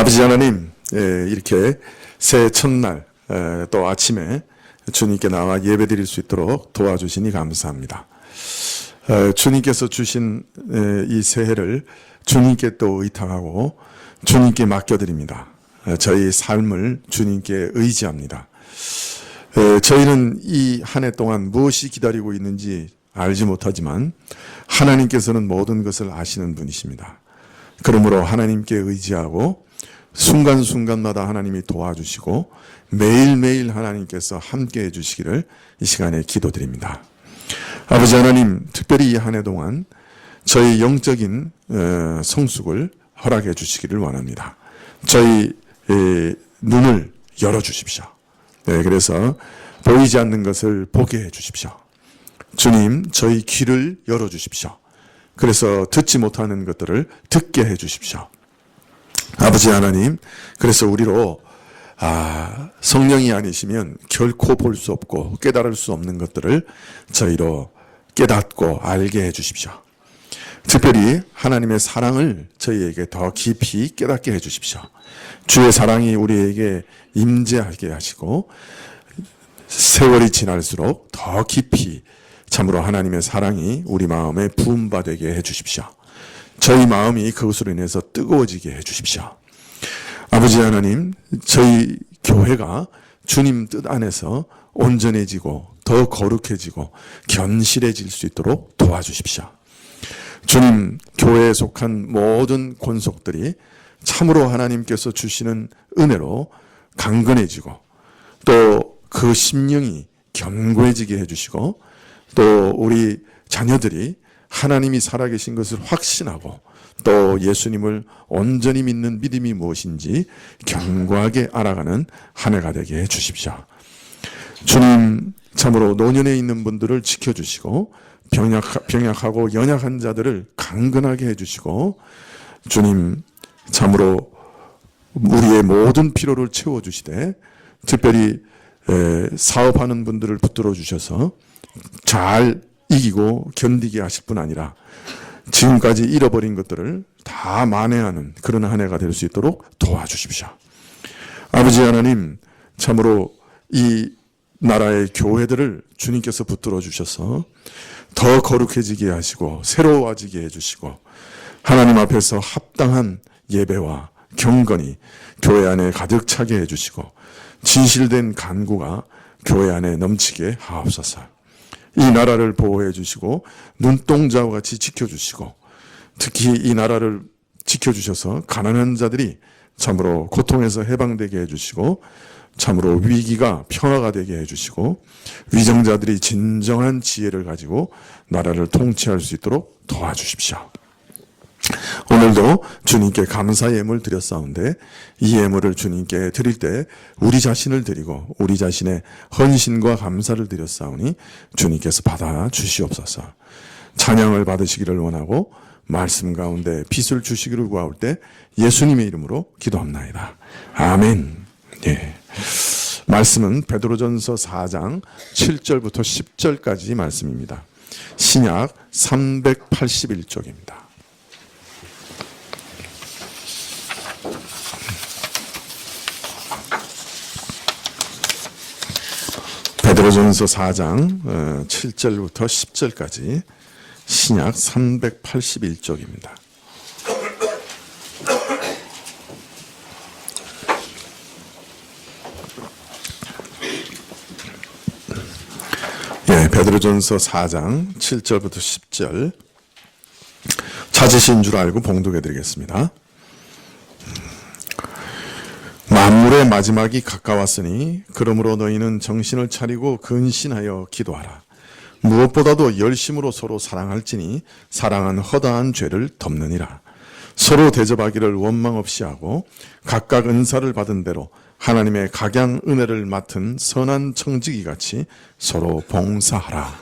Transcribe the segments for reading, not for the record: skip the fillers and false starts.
아버지 하나님, 이렇게 새해 첫날 또 아침에 주님께 나와 예배드릴 수 있도록 도와주시니 감사합니다. 주님께서 주신 이 새해를 주님께 또 의탁하고 주님께 맡겨드립니다. 저희 삶을 주님께 의지합니다. 저희는 이 한 해 동안 무엇이 기다리고 있는지 알지 못하지만 하나님께서는 모든 것을 아시는 분이십니다. 그러므로 하나님께 의지하고 순간순간마다 하나님이 도와주시고 매일매일 하나님께서 함께 해주시기를 이 시간에 기도드립니다. 아버지 하나님, 특별히 이 한 해 동안 저희 영적인 성숙을 허락해 주시기를 원합니다. 저희 눈을 열어주십시오. 그래서 보이지 않는 것을 보게 해주십시오. 주님, 저희 귀를 열어주십시오. 그래서 듣지 못하는 것들을 듣게 해주십시오. 아버지 하나님, 그래서 우리로 성령이 아니시면 결코 볼 수 없고 깨달을 수 없는 것들을 저희로 깨닫고 알게 해주십시오. 특별히 하나님의 사랑을 저희에게 더 깊이 깨닫게 해주십시오. 주의 사랑이 우리에게 임재하게 하시고 세월이 지날수록 더 깊이 참으로 하나님의 사랑이 우리 마음에 부음받게 해주십시오. 저희 마음이 그것으로 인해서 뜨거워지게 해주십시오. 아버지 하나님, 저희 교회가 주님 뜻 안에서 온전해지고 더 거룩해지고 견실해질 수 있도록 도와주십시오. 주님, 교회에 속한 모든 권속들이 참으로 하나님께서 주시는 은혜로 강건해지고 또 그 심령이 견고해지게 해주시고 또 우리 자녀들이 하나님이 살아계신 것을 확신하고 또 예수님을 온전히 믿는 믿음이 무엇인지 견고하게 알아가는 한 해가 되게 해주십시오. 주님, 참으로 노년에 있는 분들을 지켜주시고 병약하고 연약한 자들을 강건하게 해주시고 주님, 참으로 우리의 모든 필요를 채워주시되 특별히 사업하는 분들을 붙들어 주셔서 잘 이기고 견디게 하실 뿐 아니라 지금까지 잃어버린 것들을 다 만회하는 그런 한 해가 될 수 있도록 도와주십시오. 아버지 하나님, 참으로 이 나라의 교회들을 주님께서 붙들어 주셔서 더 거룩해지게 하시고 새로워지게 해주시고 하나님 앞에서 합당한 예배와 경건이 교회 안에 가득 차게 해주시고 진실된 간구가 교회 안에 넘치게 하옵소서. 이 나라를 보호해 주시고 눈동자와 같이 지켜주시고 특히 이 나라를 지켜주셔서 가난한 자들이 참으로 고통에서 해방되게 해주시고 참으로 위기가 평화가 되게 해주시고 위정자들이 진정한 지혜를 가지고 나라를 통치할 수 있도록 도와주십시오. 오늘도 주님께 감사 예물 드렸사온데 이 예물을 주님께 드릴 때 우리 자신을 드리고 우리 자신의 헌신과 감사를 드렸사오니 주님께서 받아 주시옵소서. 찬양을 받으시기를 원하고 말씀 가운데 빛을 주시기를 구하올 때 예수님의 이름으로 기도합나이다. 아멘. 예. 말씀은 베드로전서 4장 7절부터 10절까지 말씀입니다. 신약 381쪽입니다. 베드로전서 4장 7절부터 10절까지 신약 381쪽입니다. 베드로전서 4장 7절부터 10절 찾으신 줄 알고 봉독해 드리겠습니다. 만물의 마지막이 가까웠으니 그러므로 너희는 정신을 차리고 근신하여 기도하라. 무엇보다도 열심으로 서로 사랑할지니 사랑은 허다한 죄를 덮느니라. 서로 대접하기를 원망 없이 하고 각각 은사를 받은 대로 하나님의 각양 은혜를 맡은 선한 청지기 같이 서로 봉사하라.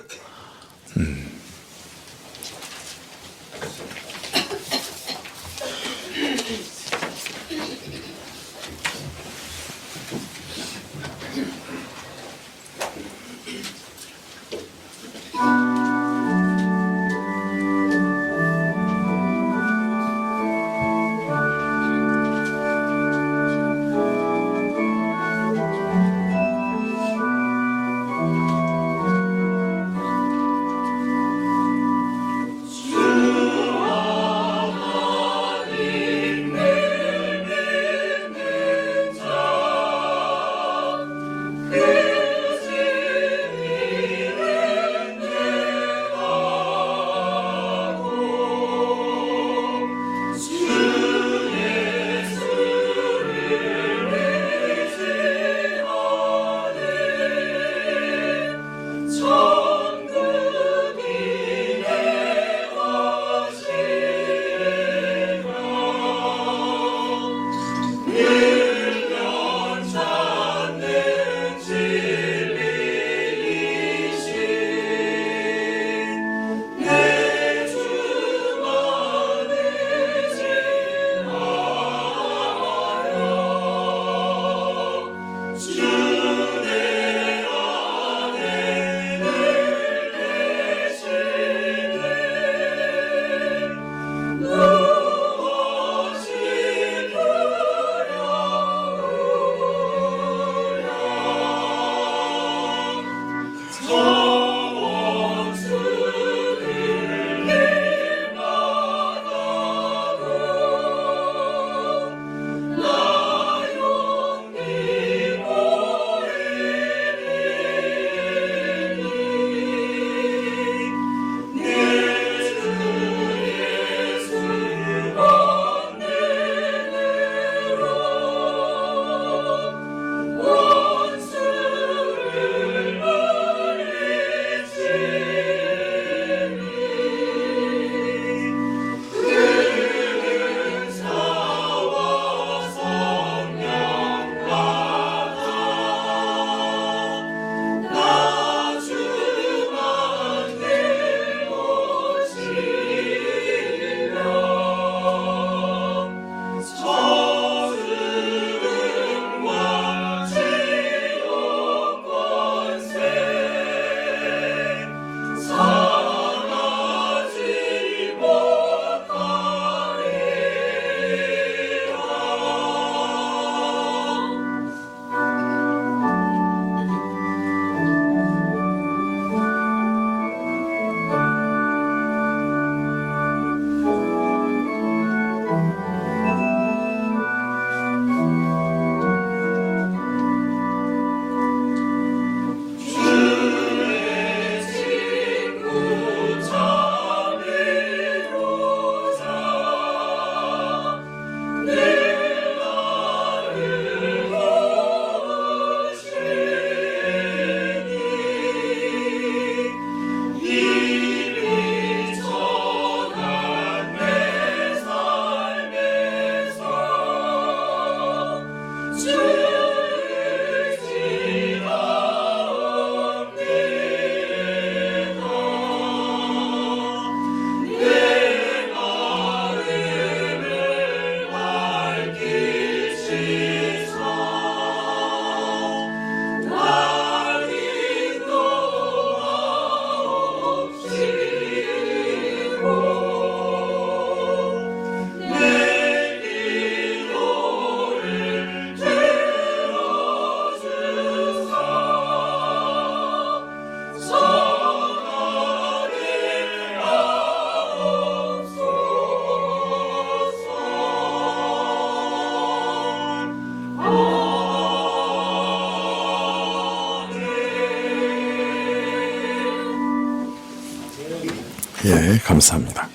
예, 감사합니다.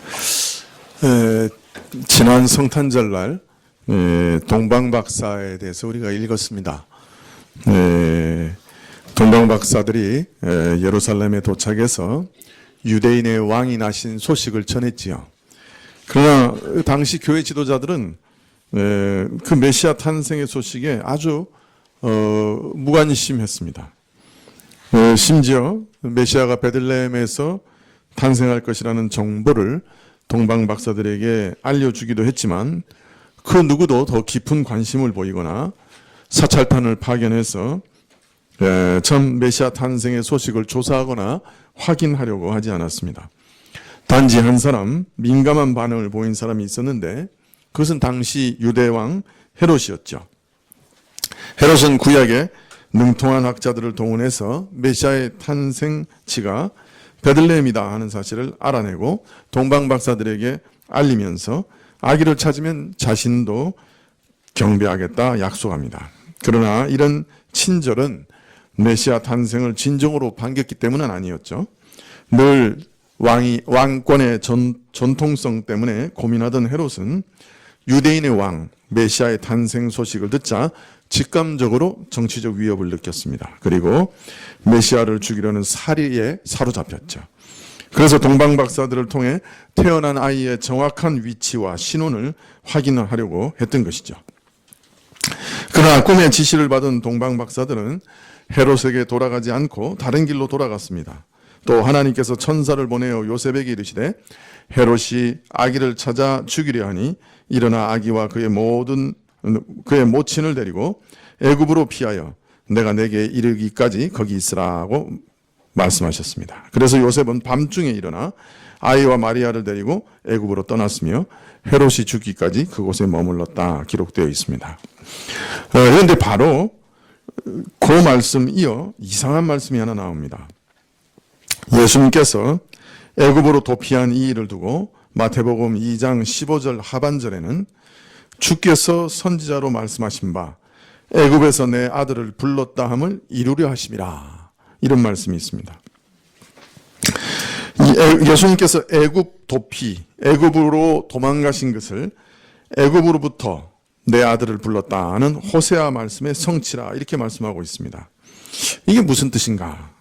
지난 성탄절날 동방박사에 대해서 우리가 읽었습니다. 동방박사들이 예루살렘에 도착해서 유대인의 왕이 나신 소식을 전했지요. 그러나 당시 교회 지도자들은 그 메시아 탄생의 소식에 아주 무관심했습니다. 심지어 메시아가 베들레헴에서 탄생할 것이라는 정보를 동방박사들에게 알려주기도 했지만 그 누구도 더 깊은 관심을 보이거나 사찰탄을 파견해서 전 메시아 탄생의 소식을 조사하거나 확인하려고 하지 않았습니다. 단지 한 사람, 민감한 반응을 보인 사람이 있었는데 그것은 당시 유대왕 헤롯이었죠. 헤롯은 구약에 능통한 학자들을 동원해서 메시아의 탄생지가 베들레헴이다 하는 사실을 알아내고 동방박사들에게 알리면서 아기를 찾으면 자신도 경배하겠다 약속합니다. 그러나 이런 친절은 메시아 탄생을 진정으로 반겼기 때문은 아니었죠. 늘 왕권의 전통성 때문에 고민하던 헤롯은 유대인의 왕 메시아의 탄생 소식을 듣자 직감적으로 정치적 위협을 느꼈습니다. 그리고 메시아를 죽이려는 살의에 사로잡혔죠. 그래서 동방박사들을 통해 태어난 아이의 정확한 위치와 신원을 확인하려고 했던 것이죠. 그러나 꿈의 지시를 받은 동방박사들은 헤롯에게 돌아가지 않고 다른 길로 돌아갔습니다. 또 하나님께서 천사를 보내어 요셉에게 이르시되 헤롯이 아기를 찾아 죽이려 하니 일어나 아기와 그의 모친을 데리고 애굽으로 피하여 내가 내게 이르기까지 거기 있으라고 말씀하셨습니다. 그래서 요셉은 밤중에 일어나 아이와 마리아를 데리고 애굽으로 떠났으며 헤롯이 죽기까지 그곳에 머물렀다 기록되어 있습니다. 그런데 바로 그 말씀 이어 이상한 말씀이 하나 나옵니다. 예수님께서 애굽으로 도피한 이 일을 두고 마태복음 2장 15절 하반절에는 주께서 선지자로 말씀하신 바 애굽에서 내 아들을 불렀다 함을 이루려 하심이라 이런 말씀이 있습니다. 예수님께서 애굽 도피, 애굽으로 도망가신 것을 애굽으로부터 내 아들을 불렀다 하는 호세아 말씀의 성취라 이렇게 말씀하고 있습니다. 이게 무슨 뜻인가?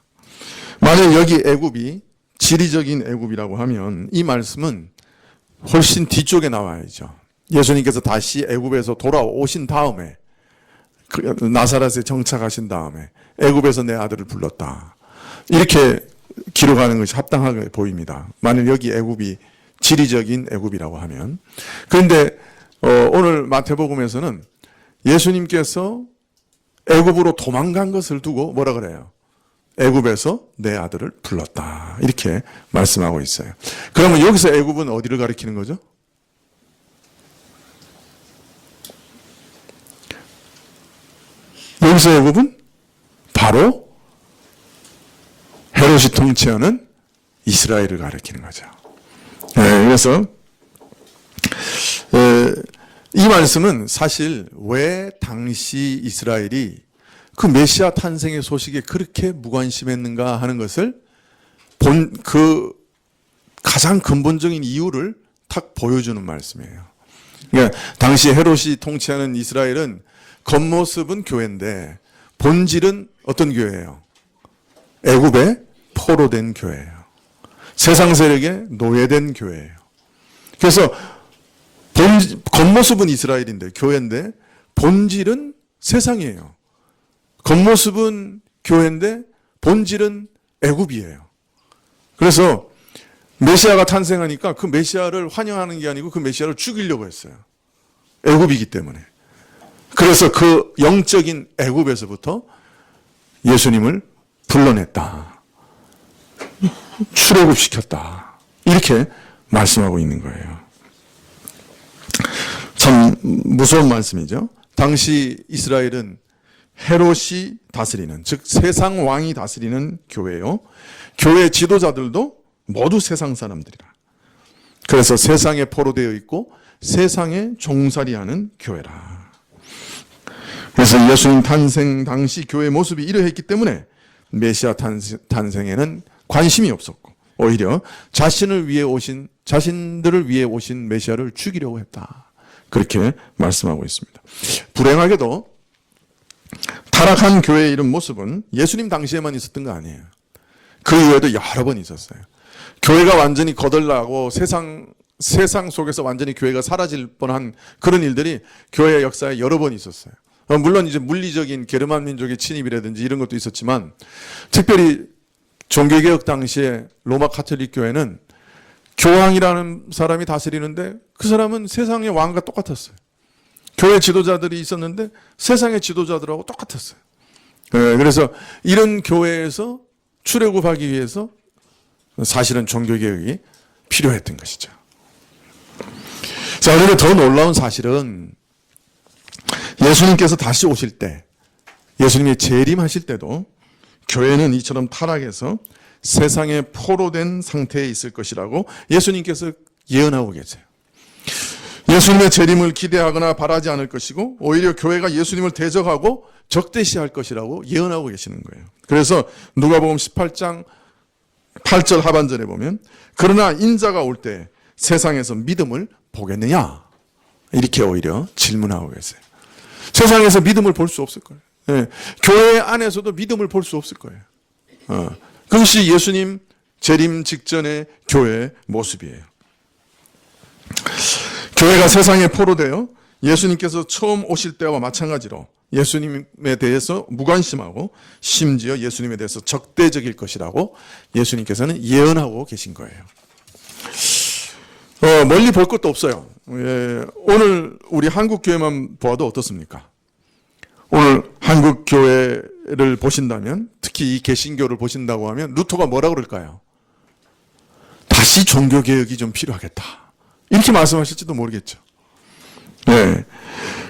만약 여기 애굽이 지리적인 애굽이라고 하면 이 말씀은 훨씬 뒤쪽에 나와야죠. 예수님께서 다시 애굽에서 돌아오신 다음에 나사렛에 정착하신 다음에 애굽에서 내 아들을 불렀다. 이렇게 기록하는 것이 합당하게 보입니다. 만약 여기 애굽이 지리적인 애굽이라고 하면. 그런데 오늘 마태복음에서는 예수님께서 애굽으로 도망간 것을 두고 뭐라 그래요? 애굽에서 내 아들을 불렀다. 이렇게 말씀하고 있어요. 그러면 여기서 애굽은 어디를 가리키는 거죠? 여기서 애굽은 바로 헤롯이 통치하는 이스라엘을 가리키는 거죠. 그래서 이 말씀은 사실 왜 당시 이스라엘이 그 메시아 탄생의 소식에 그렇게 무관심했는가 하는 것을 그 가장 근본적인 이유를 딱 보여주는 말씀이에요. 그러니까 당시 헤롯이 통치하는 이스라엘은 겉모습은 교회인데 본질은 어떤 교회예요? 애굽에 포로된 교회예요. 세상 세력에 노예된 교회예요. 그래서 겉모습은 이스라엘인데 교회인데 본질은 세상이에요. 겉모습은 교회인데 본질은 애굽이에요. 그래서 메시아가 탄생하니까 그 메시아를 환영하는 게 아니고 그 메시아를 죽이려고 했어요. 애굽이기 때문에. 그래서 그 영적인 애굽에서부터 예수님을 불러냈다. 출애굽시켰다. 이렇게 말씀하고 있는 거예요. 참 무서운 말씀이죠. 당시 이스라엘은 헤롯이 다스리는, 즉 세상 왕이 다스리는 교회요. 교회 지도자들도 모두 세상 사람들이라. 그래서 세상에 포로되어 있고 세상에 종살이하는 교회라. 그래서 예수님 탄생 당시 교회 모습이 이러했기 때문에 메시아 탄생에는 관심이 없었고 오히려 자신들을 위해 오신 메시아를 죽이려고 했다. 그렇게 말씀하고 있습니다. 불행하게도 타락한 교회의 이런 모습은 예수님 당시에만 있었던 거 아니에요. 그 이후에도 여러 번 있었어요. 교회가 완전히 거덜나고 세상 속에서 완전히 교회가 사라질 뻔한 그런 일들이 교회의 역사에 여러 번 있었어요. 물론 이제 물리적인 게르만 민족의 침입이라든지 이런 것도 있었지만, 특별히 종교개혁 당시에 로마 카톨릭 교회는 교황이라는 사람이 다스리는데 그 사람은 세상의 왕과 똑같았어요. 교회 지도자들이 있었는데 세상의 지도자들하고 똑같았어요. 그래서 이런 교회에서 출애굽하기 위해서 사실은 종교개혁이 필요했던 것이죠. 자, 그런데 더 놀라운 사실은 예수님께서 다시 오실 때, 예수님이 재림하실 때도 교회는 이처럼 타락해서 세상에 포로된 상태에 있을 것이라고 예수님께서 예언하고 계세요. 예수님의 재림을 기대하거나 바라지 않을 것이고 오히려 교회가 예수님을 대적하고 적대시할 것이라고 예언하고 계시는 거예요. 그래서 누가복음 18장 8절 하반절에 보면, 그러나 인자가 올 때 세상에서 믿음을 보겠느냐? 이렇게 오히려 질문하고 계세요. 세상에서 믿음을 볼 수 없을 거예요. 네. 교회 안에서도 믿음을 볼 수 없을 거예요. 그것이 예수님 재림 직전의 교회의 모습이에요. 교회가 세상에 포로되어 예수님께서 처음 오실 때와 마찬가지로 예수님에 대해서 무관심하고 심지어 예수님에 대해서 적대적일 것이라고 예수님께서는 예언하고 계신 거예요. 멀리 볼 것도 없어요. 오늘 우리 한국 교회만 보아도 어떻습니까? 오늘 한국 교회를 보신다면, 특히 이 개신교를 보신다고 하면 루터가 뭐라 그럴까요? 다시 종교개혁이 좀 필요하겠다. 이렇게 말씀하실지도 모르겠죠. 네,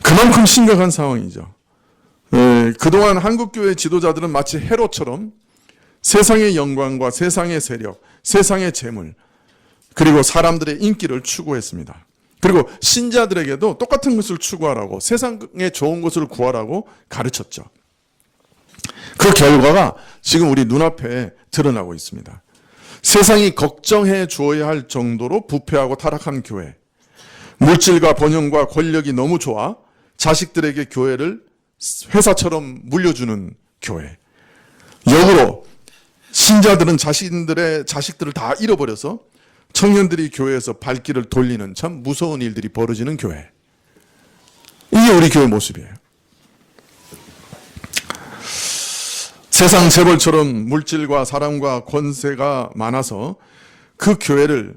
그만큼 심각한 상황이죠. 그동안 한국교회 지도자들은 마치 헤롯처럼 세상의 영광과 세상의 세력, 세상의 재물, 그리고 사람들의 인기를 추구했습니다. 그리고 신자들에게도 똑같은 것을 추구하라고, 세상에 좋은 것을 구하라고 가르쳤죠. 그 결과가 지금 우리 눈앞에 드러나고 있습니다. 세상이 걱정해 주어야 할 정도로 부패하고 타락한 교회, 물질과 번영과 권력이 너무 좋아 자식들에게 교회를 회사처럼 물려주는 교회, 역으로 신자들은 자식들을 다 잃어버려서 청년들이 교회에서 발길을 돌리는 참 무서운 일들이 벌어지는 교회. 이게 우리 교회 모습이에요. 세상 재벌처럼 물질과 사랑과 권세가 많아서 그 교회를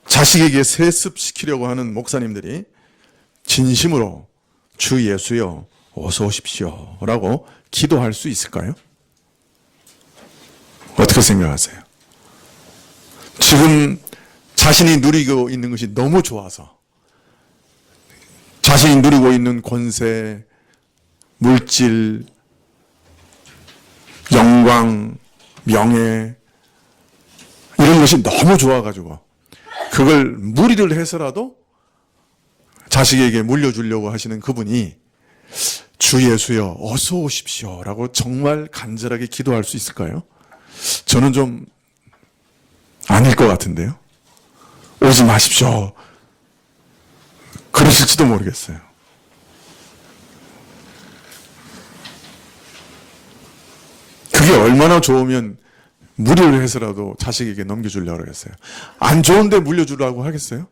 자식에게 세습시키려고 하는 목사님들이 진심으로 주 예수여 어서 오십시오 라고 기도할 수 있을까요? 어떻게 생각하세요? 지금 자신이 누리고 있는 것이 너무 좋아서, 자신이 누리고 있는 권세, 물질, 영광, 명예, 이런 것이 너무 좋아가지고 그걸 무리를 해서라도 자식에게 물려주려고 하시는 그분이 주 예수여 어서 오십시오 라고 정말 간절하게 기도할 수 있을까요? 저는 좀 아닐 것 같은데요. 오지 마십시오. 그러실지도 모르겠어요. 그게 얼마나 좋으면 무리를 해서라도 자식에게 넘겨주려고 하겠어요. 안 좋은데 물려주려고 하겠어요?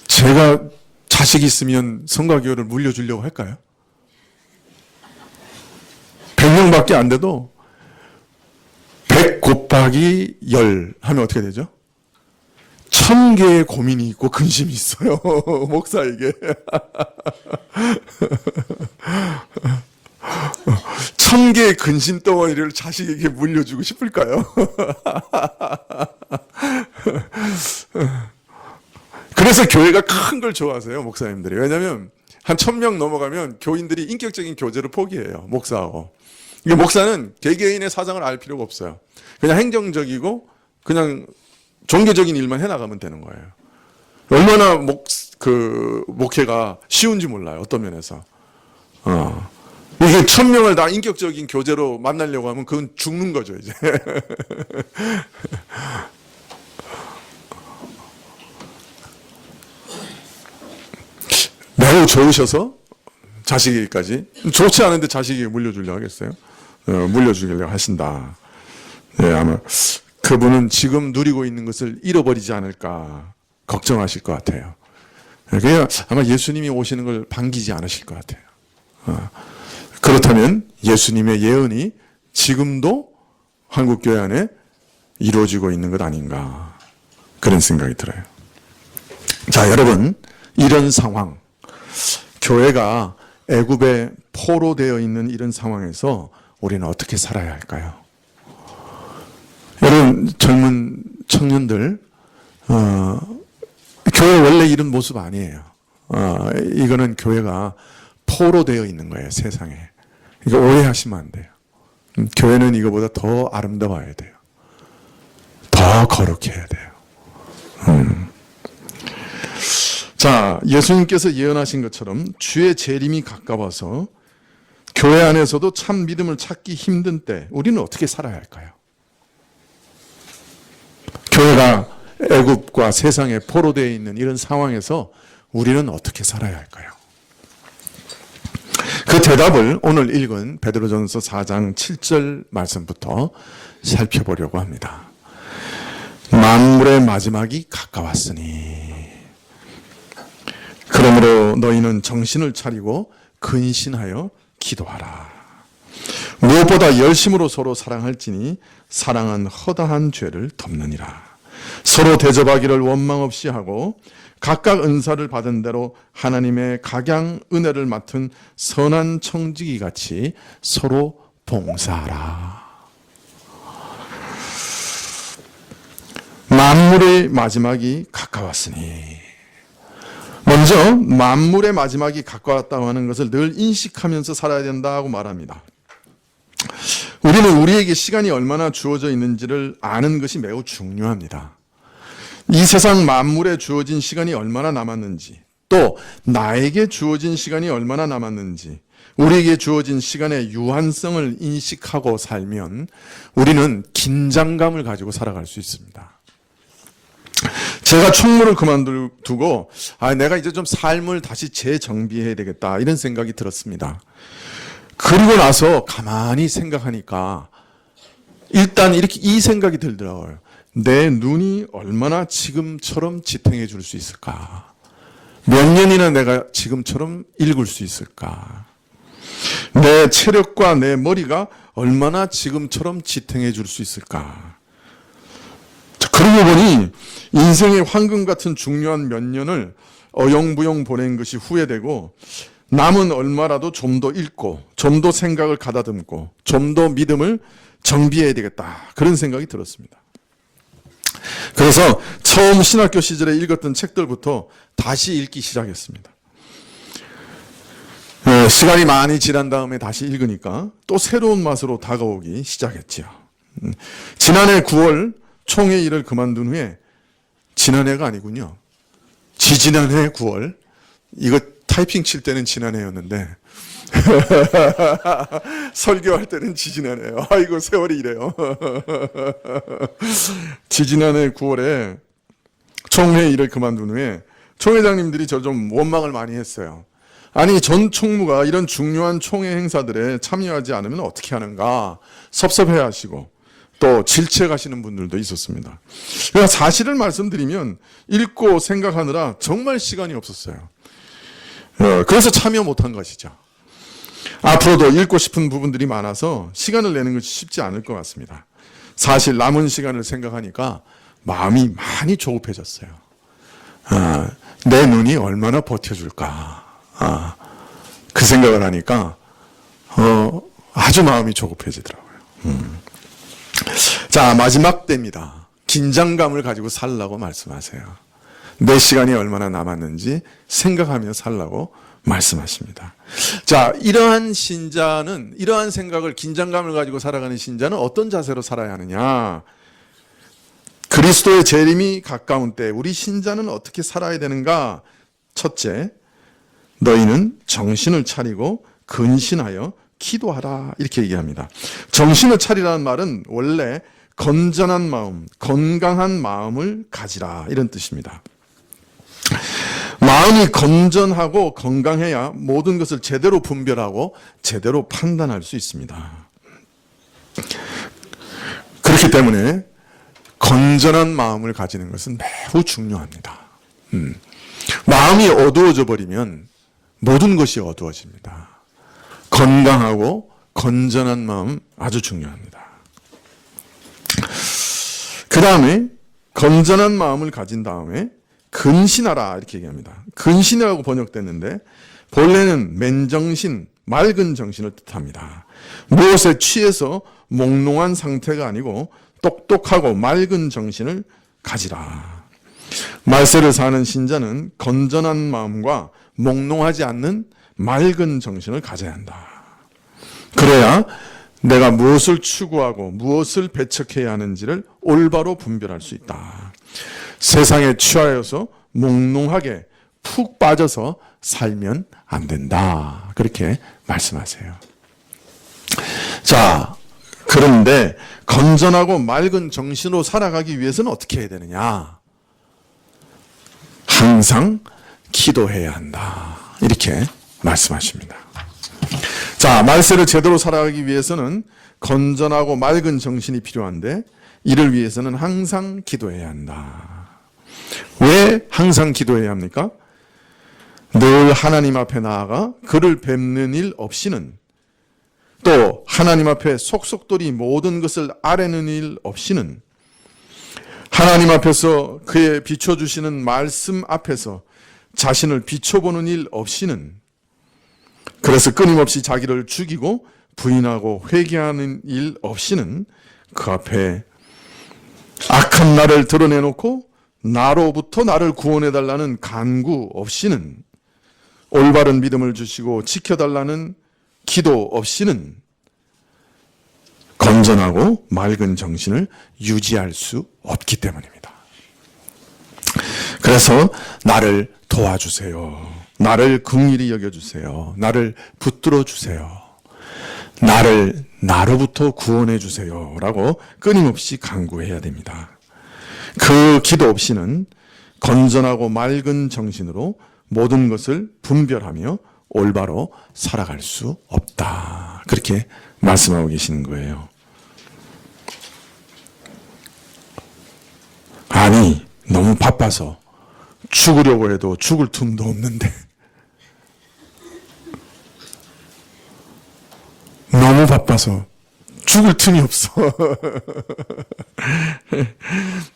제가 자식이 있으면 성가교회를 물려주려고 할까요? 100명밖에 안 돼도 100 곱하기 10 하면 어떻게 되죠? 1000개의 고민이 있고 근심이 있어요. 목사에게. 1000개의 근심 덩어리를 자식에게 물려주고 싶을까요? 그래서 교회가 큰 걸 좋아하세요, 목사님들이. 왜냐하면 한 1000명 넘어가면 교인들이 인격적인 교제를 포기해요, 목사하고. 목사는 개개인의 사정을 알 필요가 없어요. 그냥 행정적이고 그냥 종교적인 일만 해나가면 되는 거예요. 얼마나 목회가 쉬운지 몰라요, 어떤 면에서. 이게 1000명을 다 인격적인 교제로 만나려고 하면 그건 죽는 거죠, 이제. 매우 좋으셔서 자식에게까지, 좋지 않은데 자식에게 물려주려고 하겠어요? 물려주려고 하신다. 네, 아마 그분은 지금 누리고 있는 것을 잃어버리지 않을까 걱정하실 것 같아요. 그래야 아마 예수님이 오시는 걸 반기지 않으실 것 같아요. 그렇다면 예수님의 예언이 지금도 한국교회 안에 이루어지고 있는 것 아닌가, 그런 생각이 들어요. 자, 여러분, 이런 상황, 교회가 애굽에 포로되어 있는 이런 상황에서 우리는 어떻게 살아야 할까요? 여러분, 젊은 청년들, 교회 원래 이런 모습 아니에요. 이거는 교회가 포로되어 있는 거예요, 세상에. 이거 오해하시면 안 돼요. 교회는 이거보다 더 아름다워야 돼요. 더 거룩해야 돼요. 자, 예수님께서 예언하신 것처럼 주의 재림이 가까워서 교회 안에서도 참 믿음을 찾기 힘든 때 우리는 어떻게 살아야 할까요? 교회가 애굽과 세상에 포로되어 있는 이런 상황에서 우리는 어떻게 살아야 할까요? 그 대답을 오늘 읽은 베드로전서 4장 7절 말씀부터 살펴보려고 합니다. 만물의 마지막이 가까웠으니 그러므로 너희는 정신을 차리고 근신하여 기도하라. 무엇보다 열심으로 서로 사랑할지니 사랑은 허다한 죄를 덮느니라. 서로 대접하기를 원망 없이 하고 각각 은사를 받은 대로 하나님의 각양 은혜를 맡은 선한 청지기 같이 서로 봉사하라. 만물의 마지막이 가까웠으니, 먼저 만물의 마지막이 가까웠다고 하는 것을 늘 인식하면서 살아야 된다고 말합니다. 우리는 우리에게 시간이 얼마나 주어져 있는지를 아는 것이 매우 중요합니다. 이 세상 만물에 주어진 시간이 얼마나 남았는지, 또 나에게 주어진 시간이 얼마나 남았는지, 우리에게 주어진 시간의 유한성을 인식하고 살면 우리는 긴장감을 가지고 살아갈 수 있습니다. 제가 총무를 그만두고 내가 이제 좀 삶을 다시 재정비해야 되겠다, 이런 생각이 들었습니다. 그리고 나서 가만히 생각하니까 일단 이렇게 이 생각이 들더라고요. 내 눈이 얼마나 지금처럼 지탱해 줄 수 있을까? 몇 년이나 내가 지금처럼 읽을 수 있을까? 내 체력과 내 머리가 얼마나 지금처럼 지탱해 줄 수 있을까? 그러고 보니 인생의 황금 같은 중요한 몇 년을 어영부영 보낸 것이 후회되고, 남은 얼마라도 좀 더 읽고 좀 더 생각을 가다듬고 좀 더 믿음을 정비해야 되겠다, 그런 생각이 들었습니다. 그래서 처음 신학교 시절에 읽었던 책들부터 다시 읽기 시작했습니다. 시간이 많이 지난 다음에 다시 읽으니까 또 새로운 맛으로 다가오기 시작했지요. 지난해 9월 총회 일을 그만둔 후에, 지난해가 아니군요, 지지난해 9월, 이거 타이핑 칠 때는 지난해였는데 설교할 때는 지지난해요. 아이고, 세월이 이래요. 지지난해 9월에 총회 일을 그만둔 후에 총회장님들이 저 좀 원망을 많이 했어요. 아니, 전 총무가 이런 중요한 총회 행사들에 참여하지 않으면 어떻게 하는가 섭섭해하시고 또 질책하시는 분들도 있었습니다. 그러니까 사실을 말씀드리면 읽고 생각하느라 정말 시간이 없었어요. 그래서 참여 못한 것이죠. 앞으로도 읽고 싶은 부분들이 많아서 시간을 내는 것이 쉽지 않을 것 같습니다. 사실 남은 시간을 생각하니까 마음이 많이 조급해졌어요. 내 눈이 얼마나 버텨줄까, 그 생각을 하니까 아주 마음이 조급해지더라고요. 자, 마지막 때입니다. 긴장감을 가지고 살라고 말씀하세요. 내 시간이 얼마나 남았는지 생각하며 살라고 말씀하십니다. 자, 이러한 신자는, 이러한 생각을, 긴장감을 가지고 살아가는 신자는 어떤 자세로 살아야 하느냐? 그리스도의 재림이 가까운 때 우리 신자는 어떻게 살아야 되는가? 첫째, 너희는 정신을 차리고 근신하여 기도하라 이렇게 얘기합니다. 정신을 차리라는 말은 원래 건전한 마음, 건강한 마음을 가지라 이런 뜻입니다. 마음이 건전하고 건강해야 모든 것을 제대로 분별하고 제대로 판단할 수 있습니다. 그렇기 때문에 건전한 마음을 가지는 것은 매우 중요합니다. 마음이 어두워져 버리면 모든 것이 어두워집니다. 건강하고 건전한 마음 아주 중요합니다. 그 다음에 건전한 마음을 가진 다음에 근신하라 이렇게 얘기합니다. 근신이라고 번역됐는데 본래는 맨정신, 맑은 정신을 뜻합니다. 무엇에 취해서 몽롱한 상태가 아니고 똑똑하고 맑은 정신을 가지라. 말세를 사는 신자는 건전한 마음과 몽롱하지 않는 맑은 정신을 가져야 한다. 그래야 내가 무엇을 추구하고 무엇을 배척해야 하는지를 올바로 분별할 수 있다. 세상에 취하여서 몽롱하게 푹 빠져서 살면 안 된다. 그렇게 말씀하세요. 자, 그런데 건전하고 맑은 정신으로 살아가기 위해서는 어떻게 해야 되느냐? 항상 기도해야 한다. 이렇게 말씀하십니다. 자, 말세를 제대로 살아가기 위해서는 건전하고 맑은 정신이 필요한데 이를 위해서는 항상 기도해야 한다. 왜 항상 기도해야 합니까? 늘 하나님 앞에 나아가 그를 뵙는 일 없이는, 또 하나님 앞에 속속들이 모든 것을 아뢰는 일 없이는, 하나님 앞에서 그의 비춰주시는 말씀 앞에서 자신을 비춰보는 일 없이는, 그래서 끊임없이 자기를 죽이고 부인하고 회개하는 일 없이는 그 앞에 악한 나를 드러내놓고 나로부터 나를 구원해달라는 간구 없이는, 올바른 믿음을 주시고 지켜달라는 기도 없이는 건전하고 맑은 정신을 유지할 수 없기 때문입니다. 그래서 나를 도와주세요. 나를 긍휼히 여겨주세요. 나를 붙들어 주세요. 나를 나로부터 구원해 주세요. 라고 끊임없이 간구해야 됩니다. 그 기도 없이는 건전하고 맑은 정신으로 모든 것을 분별하며 올바로 살아갈 수 없다. 그렇게 말씀하고 계시는 거예요. 아니, 너무 바빠서 죽으려고 해도 죽을 틈도 없는데, 너무 바빠서 죽을 틈이 없어.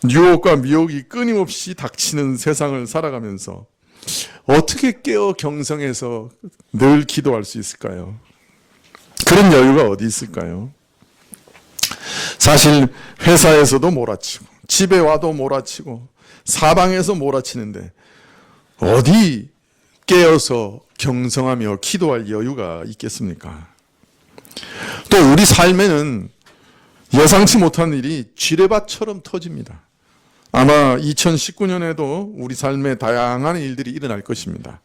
유혹과 미혹이 끊임없이 닥치는 세상을 살아가면서 어떻게 깨어 경성해서 늘 기도할 수 있을까요? 그런 여유가 어디 있을까요? 사실 회사에서도 몰아치고 집에 와도 몰아치고 사방에서 몰아치는데 어디 깨어서 경성하며 기도할 여유가 있겠습니까? 또 우리 삶에는 예상치 못한 일이 쥐레밭처럼 터집니다. 아마 2019년에도 우리 삶에 다양한 일들이 일어날 것입니다.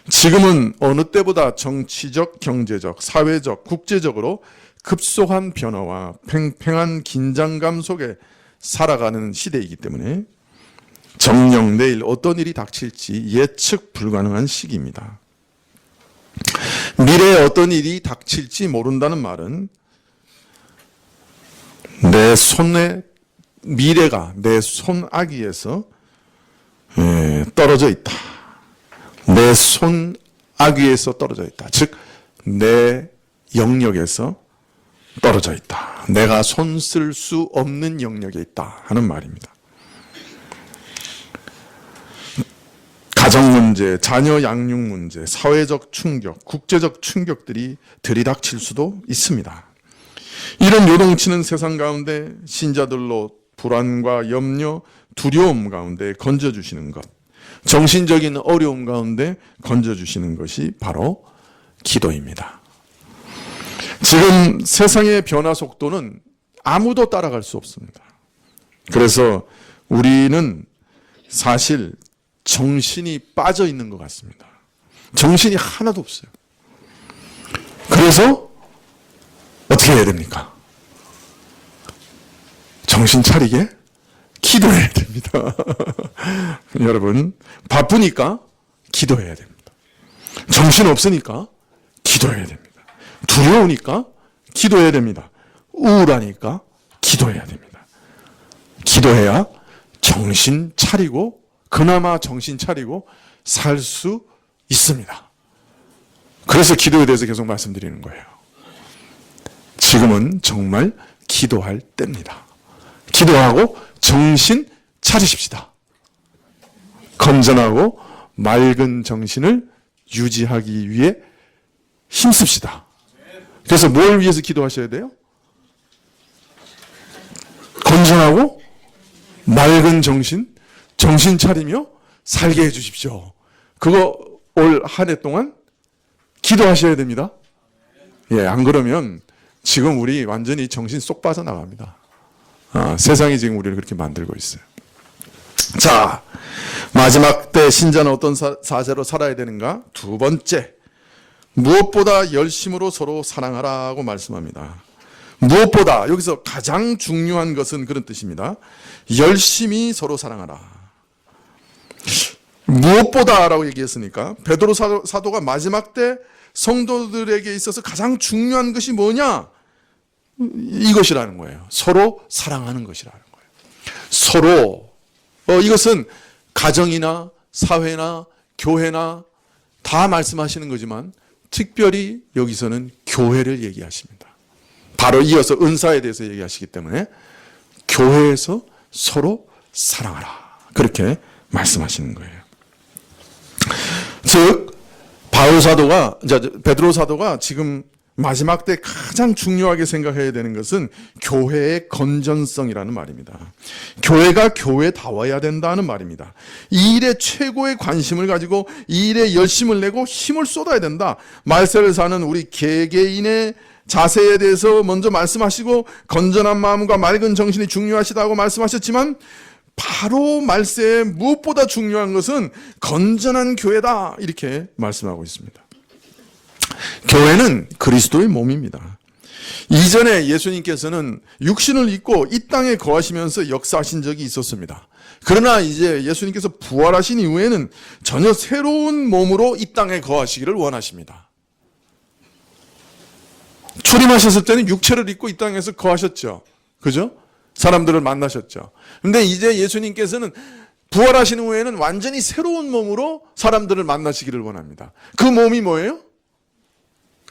지금은 어느 때보다 정치적, 경제적, 사회적, 국제적으로 급속한 변화와 팽팽한 긴장감 속에 살아가는 시대이기 때문에 정녕 내일 어떤 일이 닥칠지 예측 불가능한 시기입니다. 미래에 어떤 일이 닥칠지 모른다는 말은 내 손에 미래가 내 손아귀에서 떨어져 있다. 내 손아귀에서 떨어져 있다. 즉, 내 영역에서 떨어져 있다. 내가 손 쓸 수 없는 영역에 있다 하는 말입니다. 가정 문제, 자녀 양육 문제, 사회적 충격, 국제적 충격들이 들이닥칠 수도 있습니다. 이런 요동치는 세상 가운데 신자들로 불안과 염려, 두려움 가운데 건져주시는 것, 정신적인 어려움 가운데 건져주시는 것이 바로 기도입니다. 지금 세상의 변화 속도는 아무도 따라갈 수 없습니다. 그래서 우리는 사실 정신이 빠져 있는 것 같습니다. 정신이 하나도 없어요. 그래서 어떻게 해야 됩니까? 정신 차리게 기도해야 됩니다. 여러분, 바쁘니까 기도해야 됩니다. 정신 없으니까 기도해야 됩니다. 두려우니까 기도해야 됩니다. 우울하니까 기도해야 됩니다. 기도해야 정신 차리고, 그나마 정신 차리고 살 수 있습니다. 그래서 기도에 대해서 계속 말씀드리는 거예요. 지금은 정말 기도할 때입니다. 기도하고 정신 차리십시다. 건전하고 맑은 정신을 유지하기 위해 힘씁시다. 그래서 뭘 위해서 기도하셔야 돼요? 건전하고 맑은 정신, 정신 차리며 살게 해 주십시오. 그거 올 한 해 동안 기도하셔야 됩니다. 예, 안 그러면 지금 우리 완전히 정신 쏙 빠져나갑니다. 세상이 지금 우리를 그렇게 만들고 있어요. 자, 마지막 때 신자는 어떤 사세로 살아야 되는가? 두 번째, 무엇보다 열심으로 서로 사랑하라고 말씀합니다. 무엇보다, 여기서 가장 중요한 것은 그런 뜻입니다. 열심히 서로 사랑하라. 무엇보다라고 얘기했으니까 베드로 사도가 마지막 때 성도들에게 있어서 가장 중요한 것이 뭐냐? 이것이라는 거예요. 서로 사랑하는 것이라는 거예요. 서로, 이것은 가정이나 사회나 교회나 다 말씀하시는 거지만 특별히 여기서는 교회를 얘기하십니다. 바로 이어서 은사에 대해서 얘기하시기 때문에 교회에서 서로 사랑하라. 그렇게 말씀하시는 거예요. 즉, 베드로 사도가 지금 마지막 때 가장 중요하게 생각해야 되는 것은 교회의 건전성이라는 말입니다. 교회가 교회다워야 된다는 말입니다. 이 일에 최고의 관심을 가지고 이 일에 열심을 내고 힘을 쏟아야 된다. 말세를 사는 우리 개개인의 자세에 대해서 먼저 말씀하시고 건전한 마음과 맑은 정신이 중요하시다고 말씀하셨지만 바로 말세에 무엇보다 중요한 것은 건전한 교회다, 이렇게 말씀하고 있습니다. 교회는 그리스도의 몸입니다. 이전에 예수님께서는 육신을 입고 이 땅에 거하시면서 역사하신 적이 있었습니다. 그러나 이제 예수님께서 부활하신 이후에는 전혀 새로운 몸으로 이 땅에 거하시기를 원하십니다. 출임하셨을 때는 육체를 입고 이 땅에서 거하셨죠. 그죠? 사람들을 만나셨죠. 근데 이제 예수님께서는 부활하신 후에는 완전히 새로운 몸으로 사람들을 만나시기를 원합니다. 그 몸이 뭐예요?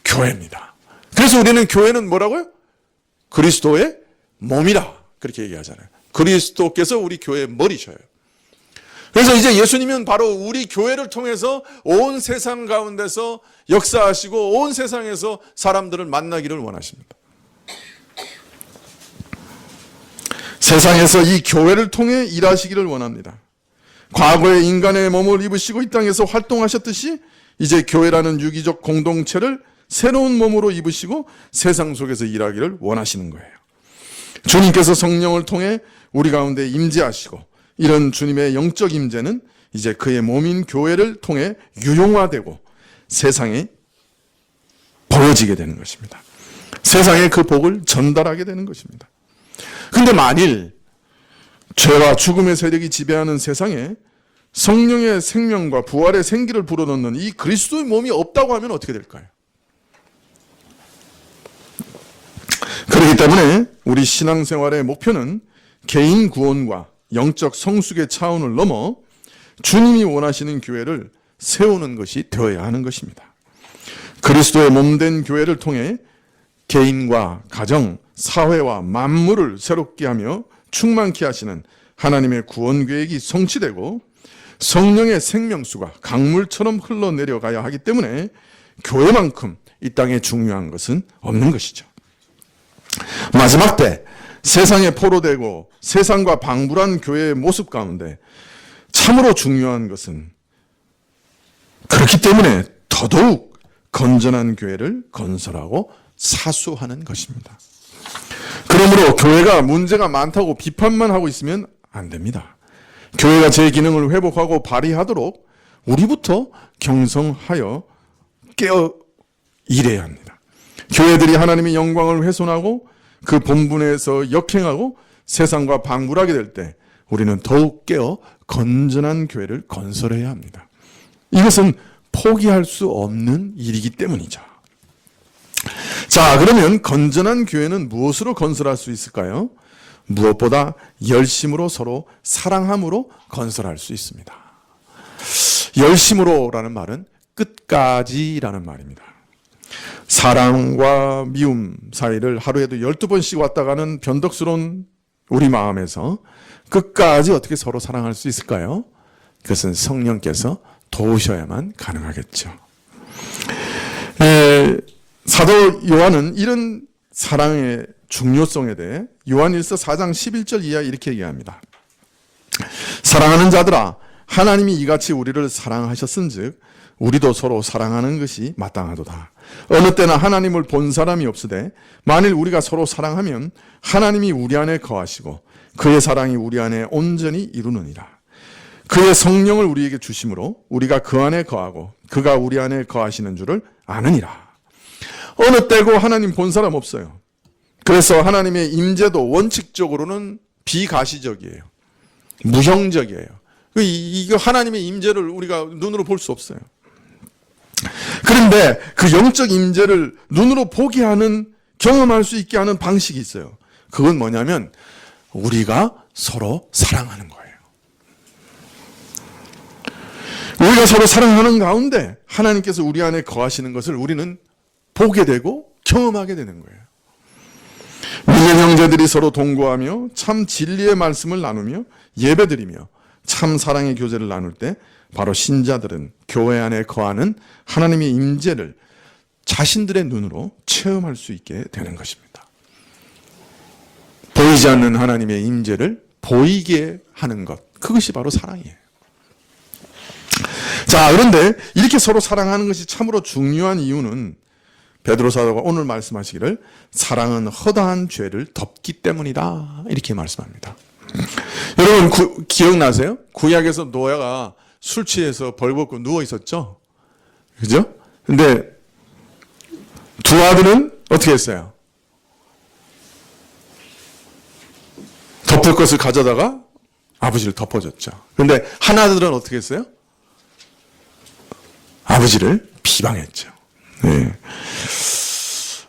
교회입니다. 그래서 우리는 교회는 뭐라고요? 그리스도의 몸이라 그렇게 얘기하잖아요. 그리스도께서 우리 교회의 머리셔요. 그래서 이제 예수님은 바로 우리 교회를 통해서 온 세상 가운데서 역사하시고 온 세상에서 사람들을 만나기를 원하십니다. 세상에서 이 교회를 통해 일하시기를 원합니다. 과거에 인간의 몸을 입으시고 이 땅에서 활동하셨듯이 이제 교회라는 유기적 공동체를 새로운 몸으로 입으시고 세상 속에서 일하기를 원하시는 거예요. 주님께서 성령을 통해 우리 가운데 임재하시고 이런 주님의 영적 임재는 이제 그의 몸인 교회를 통해 유용화되고 세상에 보여지게 되는 것입니다. 세상에 그 복을 전달하게 되는 것입니다. 근데 만일 죄와 죽음의 세력이 지배하는 세상에 성령의 생명과 부활의 생기를 불어넣는 이 그리스도의 몸이 없다고 하면 어떻게 될까요? 그렇기 때문에 우리 신앙생활의 목표는 개인 구원과 영적 성숙의 차원을 넘어 주님이 원하시는 교회를 세우는 것이 되어야 하는 것입니다. 그리스도의 몸된 교회를 통해 개인과 가정, 사회와 만물을 새롭게 하며 충만케 하시는 하나님의 구원 계획이 성취되고 성령의 생명수가 강물처럼 흘러내려가야 하기 때문에 교회만큼 이 땅에 중요한 것은 없는 것이죠. 마지막 때 세상에 포로되고 세상과 방불한 교회의 모습 가운데 참으로 중요한 것은 그렇기 때문에 더더욱 건전한 교회를 건설하고 사수하는 것입니다. 그러므로 교회가 문제가 많다고 비판만 하고 있으면 안 됩니다. 교회가 제 기능을 회복하고 발휘하도록 우리부터 경성하여 깨어 일해야 합니다. 교회들이 하나님의 영광을 훼손하고 그 본분에서 역행하고 세상과 방불하게 될 때 우리는 더욱 깨어 건전한 교회를 건설해야 합니다. 이것은 포기할 수 없는 일이기 때문이죠. 자, 그러면 건전한 교회는 무엇으로 건설할 수 있을까요? 무엇보다 열심으로 서로 사랑함으로 건설할 수 있습니다. 열심으로라는 말은 끝까지라는 말입니다. 사랑과 미움 사이를 하루에도 12번씩 왔다 가는 변덕스러운 우리 마음에서 끝까지 어떻게 서로 사랑할 수 있을까요? 그것은 성령께서 도우셔야만 가능하겠죠. 사도 요한은 이런 사랑의 중요성에 대해 요한일서 4장 11절 이하 이렇게 얘기합니다. 사랑하는 자들아, 하나님이 이같이 우리를 사랑하셨은즉 우리도 서로 사랑하는 것이 마땅하도다. 어느 때나 하나님을 본 사람이 없으되 만일 우리가 서로 사랑하면 하나님이 우리 안에 거하시고 그의 사랑이 우리 안에 온전히 이루느니라. 그의 성령을 우리에게 주심으로 우리가 그 안에 거하고 그가 우리 안에 거하시는 줄을 아느니라. 어느 때고 하나님 본 사람 없어요. 그래서 하나님의 임재도 원칙적으로는 비가시적이에요. 무형적이에요. 이거 하나님의 임재를 우리가 눈으로 볼 수 없어요. 그런데 그 영적 임재를 눈으로 보게 하는, 경험할 수 있게 하는 방식이 있어요. 그건 뭐냐면 우리가 서로 사랑하는 거예요. 우리가 서로 사랑하는 가운데 하나님께서 우리 안에 거하시는 것을 우리는 보게 되고 경험하게 되는 거예요. 믿는 형제들이 서로 동거하며 참 진리의 말씀을 나누며 예배드리며 참 사랑의 교제를 나눌 때 바로 신자들은 교회 안에 거하는 하나님의 임재를 자신들의 눈으로 체험할 수 있게 되는 것입니다. 보이지 않는 하나님의 임재를 보이게 하는 것, 그것이 바로 사랑이에요. 자, 그런데 이렇게 서로 사랑하는 것이 참으로 중요한 이유는 베드로 사도가 오늘 말씀하시기를 사랑은 허다한 죄를 덮기 때문이다, 이렇게 말씀합니다. 여러분 기억나세요? 구약에서 노아가 술 취해서 벌벗고 누워 있었죠? 그죠? 근데 두 아들은 어떻게 했어요? 덮을 것을 가져다가 아버지를 덮어줬죠. 그런데 한 아들은 어떻게 했어요? 아버지를 비방했죠. 네.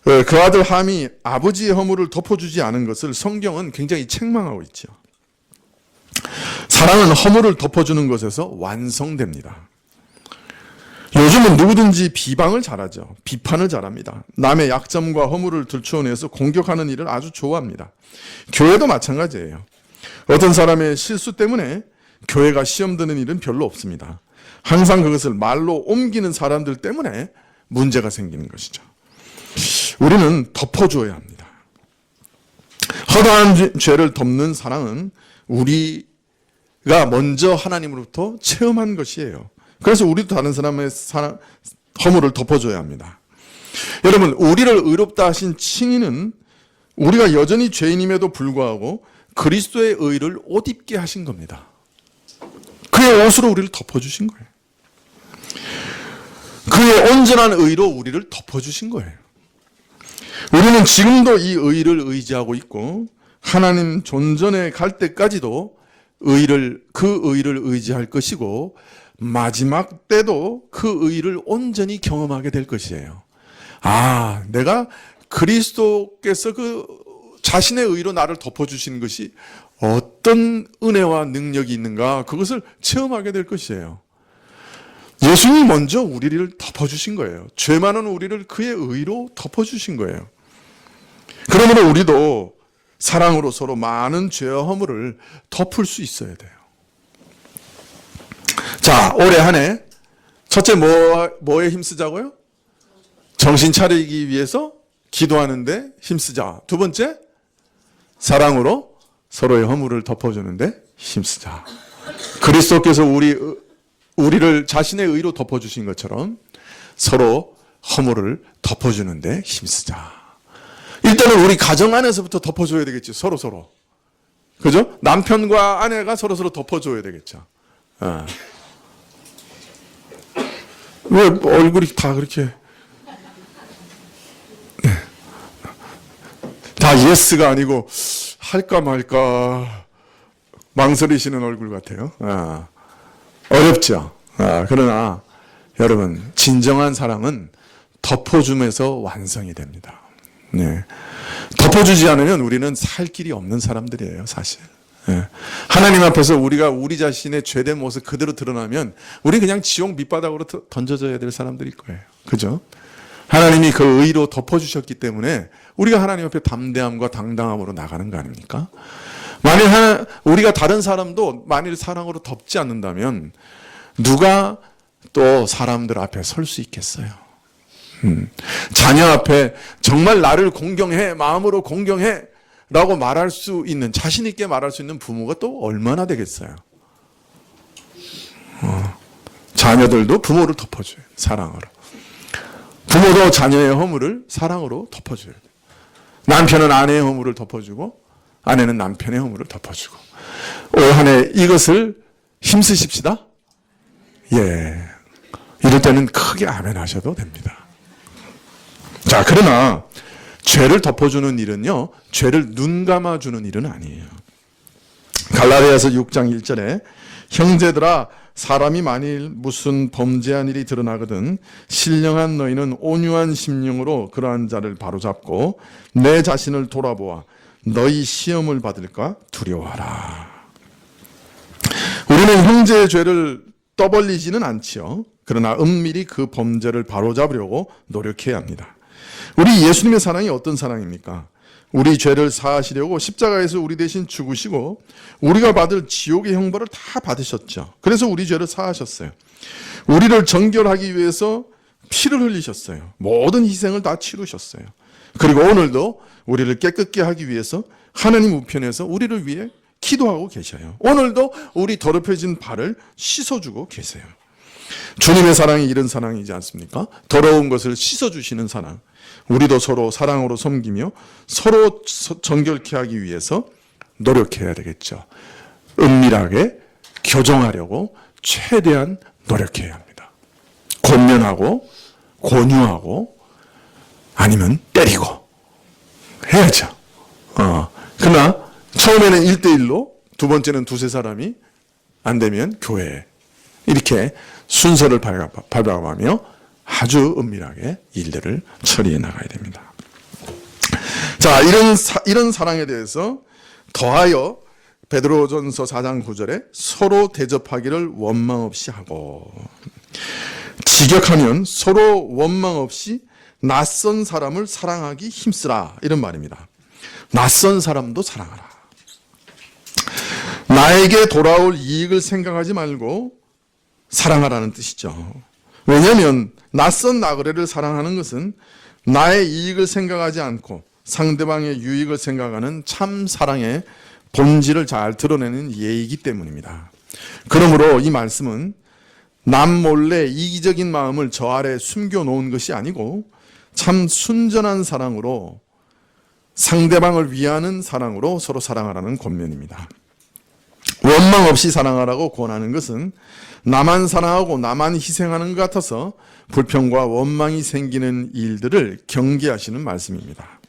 그 아들 함이 아버지의 허물을 덮어주지 않은 것을 성경은 굉장히 책망하고 있죠. 사랑은 허물을 덮어주는 것에서 완성됩니다. 요즘은 누구든지 비방을 잘하죠. 비판을 잘합니다. 남의 약점과 허물을 들추어내서 공격하는 일을 아주 좋아합니다. 교회도 마찬가지예요. 어떤 사람의 실수 때문에 교회가 시험 드는 일은 별로 없습니다. 항상 그것을 말로 옮기는 사람들 때문에 문제가 생기는 것이죠. 우리는 덮어줘야 합니다. 허다한 죄를 덮는 사랑은 우리가 먼저 하나님으로부터 체험한 것이에요. 그래서 우리도 다른 사람의 허물을 덮어줘야 합니다. 여러분, 우리를 의롭다 하신 칭의는 우리가 여전히 죄인임에도 불구하고 그리스도의 의를 옷 입게 하신 겁니다. 그의 옷으로 우리를 덮어주신 거예요. 그의 온전한 의로 우리를 덮어주신 거예요. 우리는 지금도 이 의를 의지하고 있고 하나님 존전에 갈 때까지도 그 의를 의지할 것이고 마지막 때도 그 의를 온전히 경험하게 될 것이에요. 아, 내가 그리스도께서 그 자신의 의로 나를 덮어주시는 것이 어떤 은혜와 능력이 있는가, 그것을 체험하게 될 것이에요. 예수님이 먼저 우리를 덮어주신 거예요. 죄 많은 우리를 그의 의로 덮어주신 거예요. 그러므로 우리도 사랑으로 서로 많은 죄와 허물을 덮을 수 있어야 돼요. 자, 올해 한 해 첫째 뭐에 힘쓰자고요? 정신 차리기 위해서 기도하는데 힘쓰자. 두 번째, 사랑으로 서로의 허물을 덮어주는데 힘쓰자. 그리스도께서 우리를 자신의 의로 덮어주신 것처럼 서로 허물을 덮어주는데 힘쓰자. 일단은 우리 가정 안에서부터 덮어줘야 되겠죠. 서로. 그죠? 남편과 아내가 서로 덮어줘야 되겠죠. 왜 얼굴이 다 그렇게. 네. 예스가 아니고 할까 말까 망설이시는 얼굴 같아요. 어렵죠. 그러나 여러분, 진정한 사랑은 덮어줌에서 완성이 됩니다. 네. 덮어주지 않으면 우리는 살 길이 없는 사람들이에요, 사실. 네. 하나님 앞에서 우리가 우리 자신의 죄된 모습 그대로 드러나면 우리 그냥 지옥 밑바닥으로 던져져야 될 사람들일 거예요. 그죠? 하나님이 그 의로 덮어주셨기 때문에 우리가 하나님 앞에 담대함과 당당함으로 나가는 거 아닙니까? 만일 우리가 다른 사람도 만일 사랑으로 덮지 않는다면 누가 또 사람들 앞에 설 수 있겠어요? 자녀 앞에 정말 나를 공경해, 마음으로 공경해 라고 말할 수 있는, 자신 있게 말할 수 있는 부모가 또 얼마나 되겠어요? 자녀들도 부모를 덮어줘요, 사랑으로. 부모도 자녀의 허물을 사랑으로 덮어줘요. 남편은 아내의 허물을 덮어주고 아내는 남편의 허물을 덮어주고. 올 한 해 이것을 힘쓰십시다. 예, 이럴 때는 크게 아멘 하셔도 됩니다. 자, 그러나 죄를 덮어주는 일은요, 죄를 눈 감아주는 일은 아니에요. 갈라디아서 6장 1절에 형제들아, 사람이 만일 무슨 범죄한 일이 드러나거든 신령한 너희는 온유한 심령으로 그러한 자를 바로잡고 내 자신을 돌아보아 너희 시험을 받을까 두려워하라. 우리는 형제의 죄를 떠벌리지는 않지요. 그러나 은밀히 그 범죄를 바로잡으려고 노력해야 합니다. 우리 예수님의 사랑이 어떤 사랑입니까? 우리 죄를 사하시려고 십자가에서 우리 대신 죽으시고 우리가 받을 지옥의 형벌을 다 받으셨죠. 그래서 우리 죄를 사하셨어요. 우리를 정결하기 위해서 피를 흘리셨어요. 모든 희생을 다 치르셨어요. 그리고 오늘도 우리를 깨끗게 하기 위해서 하나님 우편에서 우리를 위해 기도하고 계셔요. 오늘도 우리 더럽혀진 발을 씻어주고 계세요. 주님의 사랑이 이런 사랑이지 않습니까? 더러운 것을 씻어주시는 사랑. 우리도 서로 사랑으로 섬기며 서로 정결케 하기 위해서 노력해야 되겠죠. 은밀하게 교정하려고 최대한 노력해야 합니다. 권면하고 권유하고 아니면 때리고 해야죠. 그러나 처음에는 1대1로, 두 번째는 두세 사람이, 안 되면 교회에 이렇게 순서를 밟아가며 아주 은밀하게 일들을 처리해 나가야 됩니다. 자, 이런 사랑에 대해서 더하여 베드로전서 4장 9절에 서로 대접하기를 원망 없이 하고, 직역하면 서로 원망 없이 낯선 사람을 사랑하기 힘쓰라, 이런 말입니다. 낯선 사람도 사랑하라. 나에게 돌아올 이익을 생각하지 말고 사랑하라는 뜻이죠. 왜냐하면 낯선 나그네를 사랑하는 것은 나의 이익을 생각하지 않고 상대방의 유익을 생각하는 참 사랑의 본질을 잘 드러내는 예이기 때문입니다. 그러므로 이 말씀은 남 몰래 이기적인 마음을 저 아래 숨겨놓은 것이 아니고 참 순전한 사랑으로, 상대방을 위하는 사랑으로 서로 사랑하라는 권면입니다. 원망 없이 사랑하라고 권하는 것은 나만 사랑하고 나만 희생하는 것 같아서 불평과 원망이 생기는 일들을 경계하시는 말씀입니다.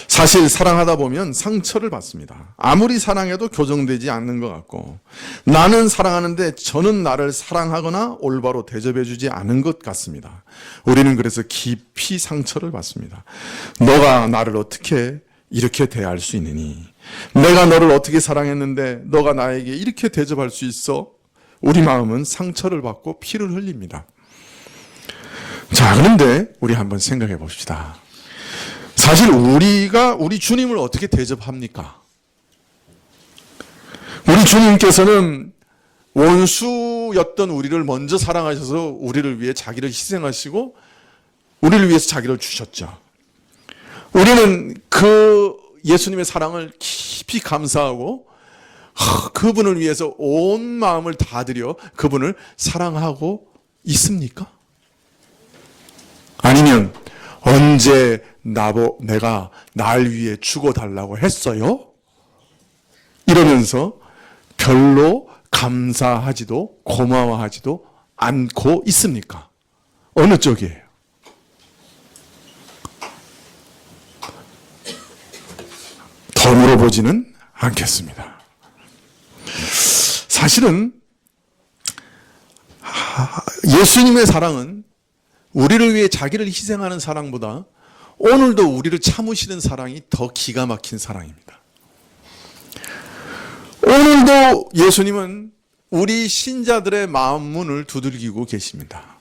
사실 사랑하다 보면 상처를 받습니다. 아무리 사랑해도 교정되지 않는 것 같고, 나는 사랑하는데 저는 나를 사랑하거나 올바로 대접해주지 않은 것 같습니다. 우리는 그래서 깊이 상처를 받습니다. 너가 나를 어떻게 이렇게 대할 수 있느니? 내가 너를 어떻게 사랑했는데 너가 나에게 이렇게 대접할 수 있어? 우리 마음은 상처를 받고 피를 흘립니다. 자, 그런데 우리 한번 생각해 봅시다. 사실 우리가 우리 주님을 어떻게 대접합니까? 우리 주님께서는 원수였던 우리를 먼저 사랑하셔서 우리를 위해 자기를 희생하시고 우리를 위해서 자기를 주셨죠. 우리는 그 예수님의 사랑을 깊이 감사하고 그분을 위해서 온 마음을 다 들여 그분을 사랑하고 있습니까? 아니면 언제 내가 날 위해 죽어달라고 했어요? 이러면서 별로 감사하지도 고마워하지도 않고 있습니까? 어느 쪽이에요? 물어보지는 않겠습니다. 사실은 예수님의 사랑은 우리를 위해 자기를 희생하는 사랑보다 오늘도 우리를 참으시는 사랑이 더 기가 막힌 사랑입니다. 오늘도 예수님은 우리 신자들의 마음 문을 두들기고 계십니다.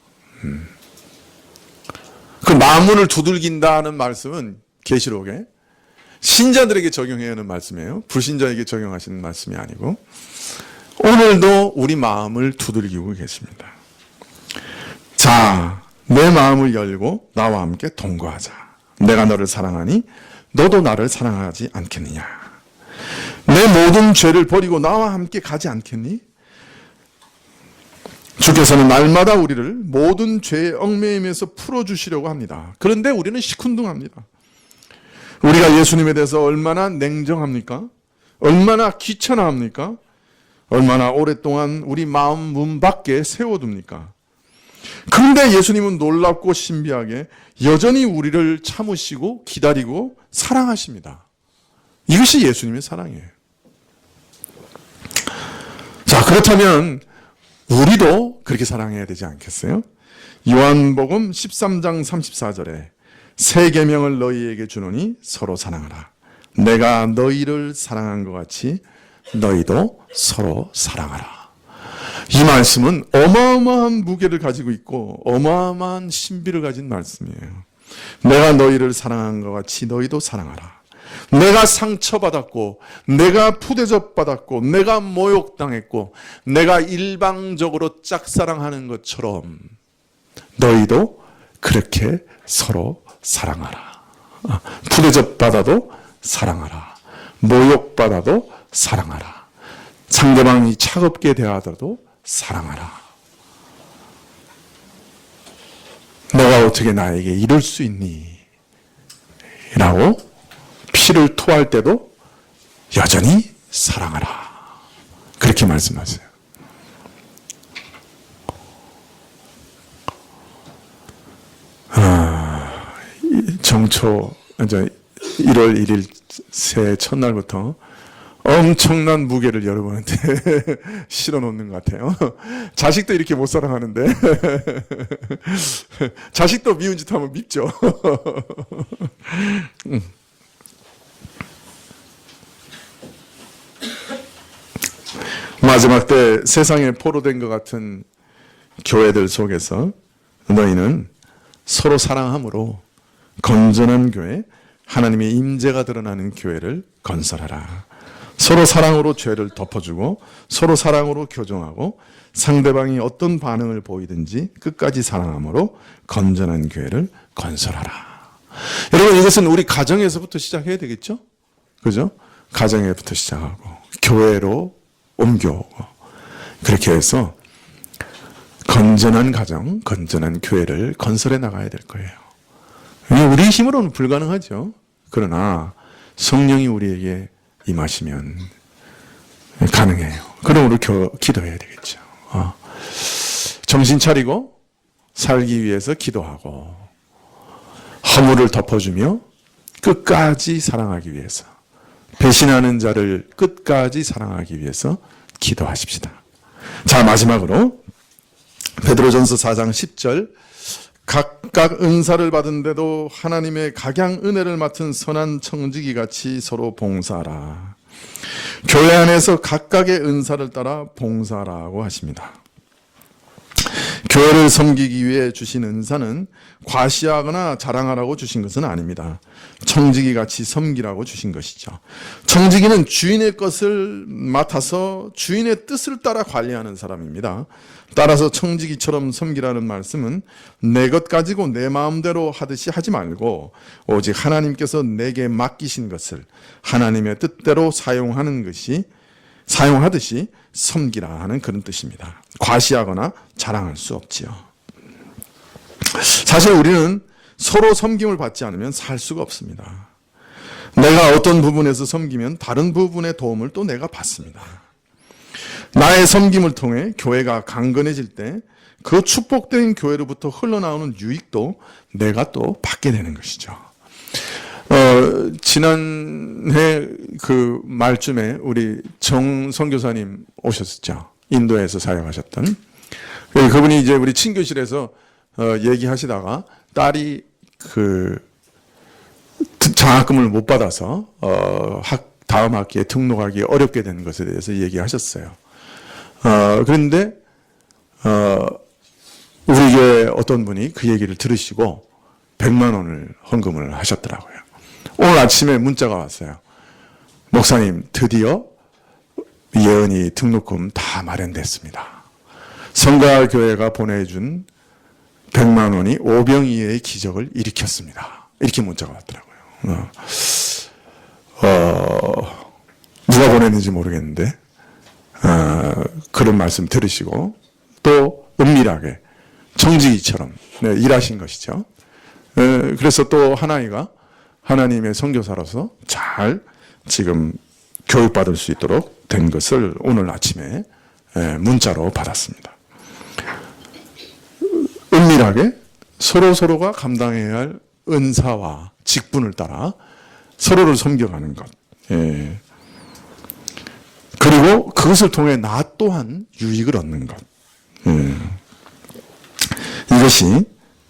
그 마음 문을 두들긴다는 말씀은 계시록에 신자들에게 적용해야 하는 말씀이에요. 불신자에게 적용하시는 말씀이 아니고 오늘도 우리 마음을 두들기고 계십니다. 자, 내 마음을 열고 나와 함께 동거하자. 내가 너를 사랑하니 너도 나를 사랑하지 않겠느냐. 내 모든 죄를 버리고 나와 함께 가지 않겠니? 주께서는 날마다 우리를 모든 죄의 얽매임에서 풀어주시려고 합니다. 그런데 우리는 시큰둥합니다. 우리가 예수님에 대해서 얼마나 냉정합니까? 얼마나 귀찮아합니까? 얼마나 오랫동안 우리 마음 문 밖에 세워둡니까? 그런데 예수님은 놀랍고 신비하게 여전히 우리를 참으시고 기다리고 사랑하십니다. 이것이 예수님의 사랑이에요. 자, 그렇다면 우리도 그렇게 사랑해야 되지 않겠어요? 요한복음 13장 34절에 새 계명을 너희에게 주노니 서로 사랑하라. 내가 너희를 사랑한 것 같이 너희도 서로 사랑하라. 이 말씀은 어마어마한 무게를 가지고 있고 어마어마한 신비를 가진 말씀이에요. 내가 너희를 사랑한 것 같이 너희도 사랑하라. 내가 상처받았고 내가 푸대접받았고 내가 모욕당했고 내가 일방적으로 짝사랑하는 것처럼 너희도 그렇게 서로 사랑하라. 푸대접받아도 사랑하라. 모욕받아도 사랑하라. 상대방이 차갑게 대하더라도 사랑하라. 너가 어떻게 나에게 이럴 수 있니? 라고 피를 토할 때도 여전히 사랑하라. 그렇게 말씀하세요. 정초 1월 1일 새해 첫날부터 엄청난 무게를 여러분한테 실어놓는 것 같아요. 자식도 이렇게 못 사랑하는데 자식도 미운 짓 하면 밉죠. 마지막 때 세상에 포로된 것 같은 교회들 속에서 너희는 서로 사랑함으로 건전한 교회, 하나님의 임재가 드러나는 교회를 건설하라. 서로 사랑으로 죄를 덮어주고 서로 사랑으로 교정하고 상대방이 어떤 반응을 보이든지 끝까지 사랑함으로 건전한 교회를 건설하라. 여러분, 이것은 우리 가정에서부터 시작해야 되겠죠? 그죠? 가정에부터 시작하고 교회로 옮겨오고 그렇게 해서 건전한 가정, 건전한 교회를 건설해 나가야 될 거예요. 우리 힘으로는 불가능하죠. 그러나 성령이 우리에게 임하시면 가능해요. 그러므로 기도해야 되겠죠. 정신 차리고 살기 위해서 기도하고 허물을 덮어주며 끝까지 사랑하기 위해서, 배신하는 자를 끝까지 사랑하기 위해서 기도하십시다. 자, 마지막으로 베드로전서 4장 10절, 각각 은사를 받은데도 하나님의 각양 은혜를 맡은 선한 청지기 같이 서로 봉사하라. 교회 안에서 각각의 은사를 따라 봉사하라고 하십니다. 교회를 섬기기 위해 주신 은사는 과시하거나 자랑하라고 주신 것은 아닙니다. 청지기 같이 섬기라고 주신 것이죠. 청지기는 주인의 것을 맡아서 주인의 뜻을 따라 관리하는 사람입니다. 따라서 청지기처럼 섬기라는 말씀은 내 것 가지고 내 마음대로 하듯이 하지 말고 오직 하나님께서 내게 맡기신 것을 하나님의 뜻대로 사용하듯이 섬기라 하는 그런 뜻입니다. 과시하거나 자랑할 수 없지요. 사실 우리는 서로 섬김을 받지 않으면 살 수가 없습니다. 내가 어떤 부분에서 섬기면 다른 부분의 도움을 또 내가 받습니다. 나의 섬김을 통해 교회가 강건해질 때 그 축복된 교회로부터 흘러나오는 유익도 내가 또 받게 되는 것이죠. 지난해 그 말쯤에 우리 정 선교사님 오셨었죠. 인도에서 사역하셨던. 그분이 이제 우리 친교실에서 얘기하시다가 딸이 그 장학금을 못 받아서 다음 학기에 등록하기 어렵게 된 것에 대해서 얘기하셨어요. 그런데 우리 교회 어떤 분이 그 얘기를 들으시고 100만 원을 헌금을 하셨더라고요. 오늘 아침에 문자가 왔어요. 목사님, 드디어 예은이 등록금 다 마련됐습니다. 성가교회가 보내준 100만 원이 오병이어의 기적을 일으켰습니다. 이렇게 문자가 왔더라고요. 누가 보냈는지 모르겠는데 그런 말씀 들으시고 또 은밀하게 정직이처럼 일하신 것이죠. 그래서 또 하나이가 하나님의 선교사로서 잘 지금 교육받을 수 있도록 된 것을 오늘 아침에 문자로 받았습니다. 은밀하게 서로가 감당해야 할 은사와 직분을 따라 서로를 섬겨가는 것. 그리고 그것을 통해 나 또한 유익을 얻는 것. 이것이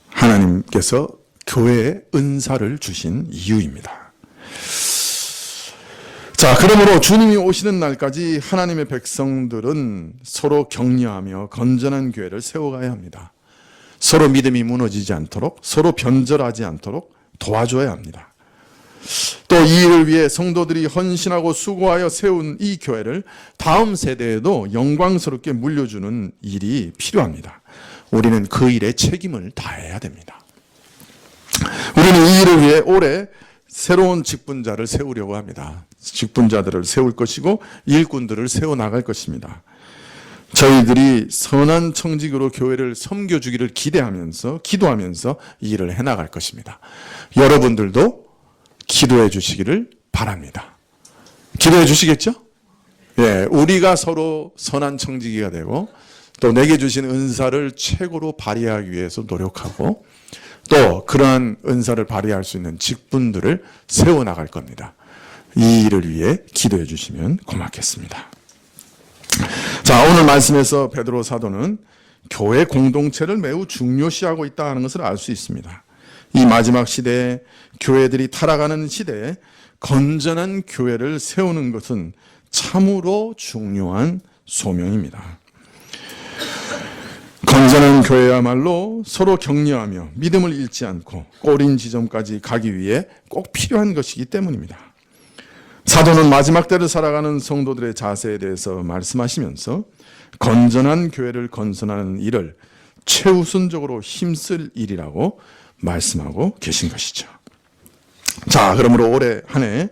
하나님께서 교회에 은사를 주신 이유입니다. 자, 그러므로 주님이 오시는 날까지 하나님의 백성들은 서로 격려하며 건전한 교회를 세워가야 합니다. 서로 믿음이 무너지지 않도록, 서로 변절하지 않도록 도와줘야 합니다. 또 이 일을 위해 성도들이 헌신하고 수고하여 세운 이 교회를 다음 세대에도 영광스럽게 물려주는 일이 필요합니다. 우리는 그 일에 책임을 다해야 됩니다. 우리는 이 일을 위해 올해 새로운 직분자를 세우려고 합니다. 직분자들을 세울 것이고 일꾼들을 세워나갈 것입니다. 저희들이 선한 청직으로 교회를 섬겨주기를 기대하면서 기도하면서 이 일을 해나갈 것입니다. 여러분들도 기도해 주시기를 바랍니다. 기도해 주시겠죠? 예, 우리가 서로 선한 청지기가 되고 또 내게 주신 은사를 최고로 발휘하기 위해서 노력하고 또 그러한 은사를 발휘할 수 있는 직분들을 세워나갈 겁니다. 이 일을 위해 기도해 주시면 고맙겠습니다. 자, 오늘 말씀에서 베드로 사도는 교회 공동체를 매우 중요시하고 있다는 것을 알 수 있습니다. 이 마지막 시대에 교회들이 타락하는 시대에 건전한 교회를 세우는 것은 참으로 중요한 소명입니다. 건전한 교회야말로 서로 격려하며 믿음을 잃지 않고 꼬린 지점까지 가기 위해 꼭 필요한 것이기 때문입니다. 사도는 마지막 때를 살아가는 성도들의 자세에 대해서 말씀하시면서 건전한 교회를 건설하는 일을 최우선적으로 힘쓸 일이라고 말씀하고 계신 것이죠. 자, 그러므로 올해 한 해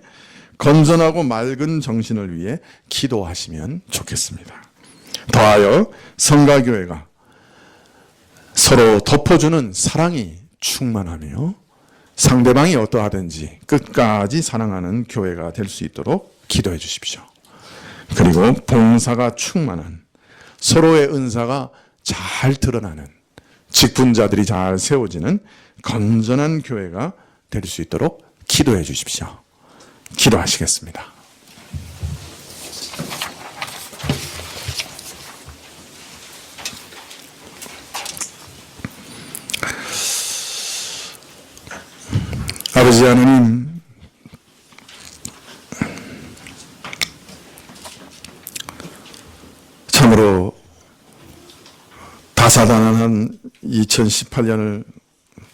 건전하고 맑은 정신을 위해 기도하시면 좋겠습니다. 더하여 성가교회가 서로 덮어주는 사랑이 충만하며 상대방이 어떠하든지 끝까지 사랑하는 교회가 될 수 있도록 기도해 주십시오. 그리고 봉사가 충만한 서로의 은사가 잘 드러나는 직분자들이 잘 세워지는 건전한 교회가 될 수 있도록 기도해 주십시오. 기도하시겠습니다. 아버지 하나님, 참으로 다사다난한 2018년을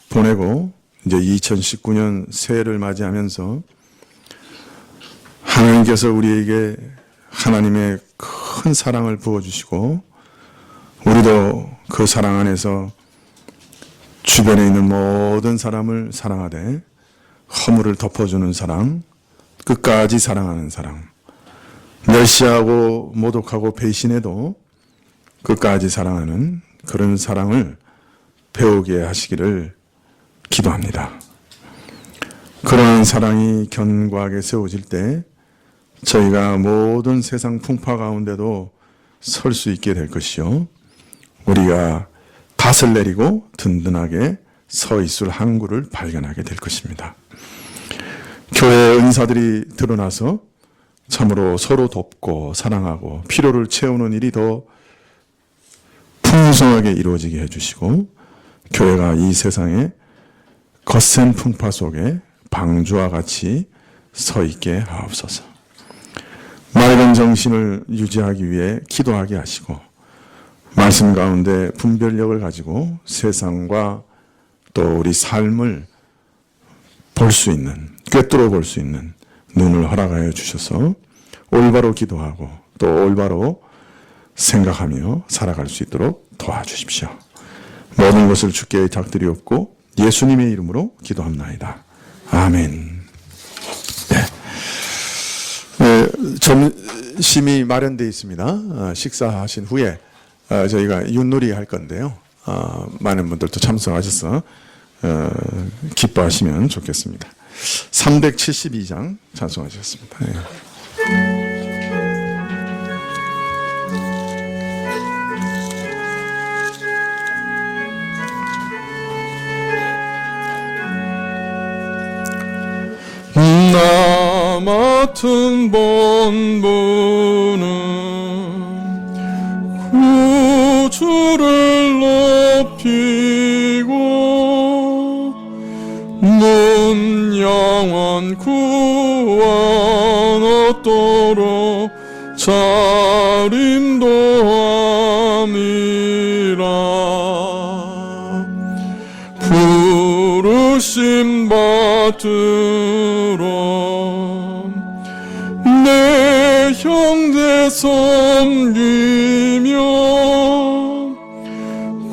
보내고 이제 2019년 새해를 맞이하면서 하나님께서 우리에게 하나님의 큰 사랑을 부어주시고 우리도 그 사랑 안에서 주변에 있는 모든 사람을 사랑하되 허물을 덮어주는 사랑, 끝까지 사랑하는 사랑, 멸시하고 모독하고 배신해도 끝까지 사랑하는 그런 사랑을 배우게 하시기를 기도합니다. 그러한 사랑이 견고하게 세워질 때 저희가 모든 세상 풍파 가운데도 설 수 있게 될 것이요, 우리가 닷을 내리고 든든하게 서 있을 항구를 발견하게 될 것입니다. 교회의 은사들이 드러나서 참으로 서로 돕고 사랑하고 필요를 채우는 일이 더 풍성하게 이루어지게 해주시고, 교회가 이 세상에 거센 풍파 속에 방주와 같이 서 있게 하옵소서. 맑은 정신을 유지하기 위해 기도하게 하시고, 말씀 가운데 분별력을 가지고 세상과 또 우리 삶을 볼 수 있는, 꿰뚫어 볼 수 있는 눈을 허락하여 주셔서 올바로 기도하고 또 올바로 생각하며 살아갈 수 있도록 도와주십시오. 모든 것을 주께 의탁드리옵고 예수님의 이름으로 기도합나이다. 아멘. 점심이 마련되어 있습니다. 식사하신 후에 저희가 윷놀이 할 건데요. 많은 분들도 참석하셔서 기뻐하시면 좋겠습니다. 372장 찬송하셨습니다. 나 맡은 본분은 구주를 높이고 문 영원 구원 얻도록 자림도함이라. 부르심 받으러 내 형제 섬기며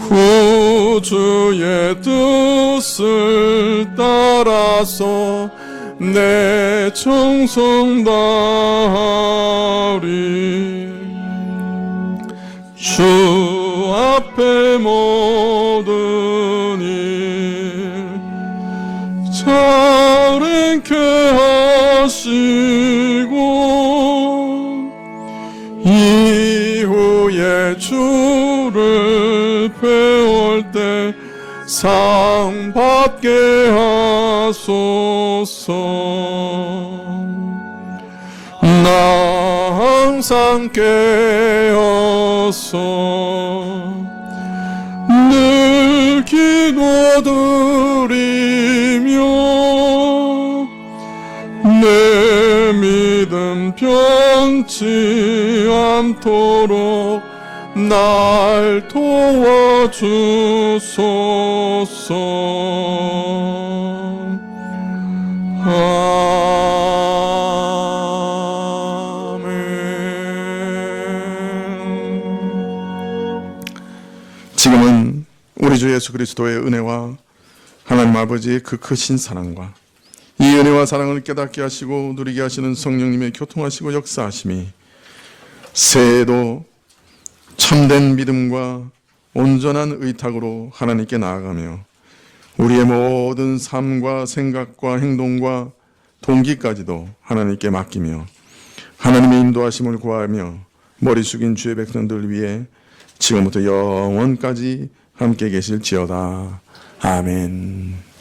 구주의 뜻을 따라서 내 정성 다하리. 주 앞에 모든 일 잘 행케 하시고 이후에 주를 배울 때 상 받게 하소서. 나 항상 깨어서 늘 기도드리며 내 믿음 변치 않도록 날 도와주소서. 아멘. 지금은 우리 주 예수 그리스도의 은혜와 하나님 아버지의 그 크신 사랑과 이 은혜와 사랑을 깨닫게 하시고 누리게 하시는 성령님의 교통하시고 역사하심이 새해에도 참된 믿음과 온전한 의탁으로 하나님께 나아가며 우리의 모든 삶과 생각과 행동과 동기까지도 하나님께 맡기며 하나님의 인도하심을 구하며 머리 숙인 주의 백성들 위해 지금부터 영원까지 함께 계실지어다. 아멘.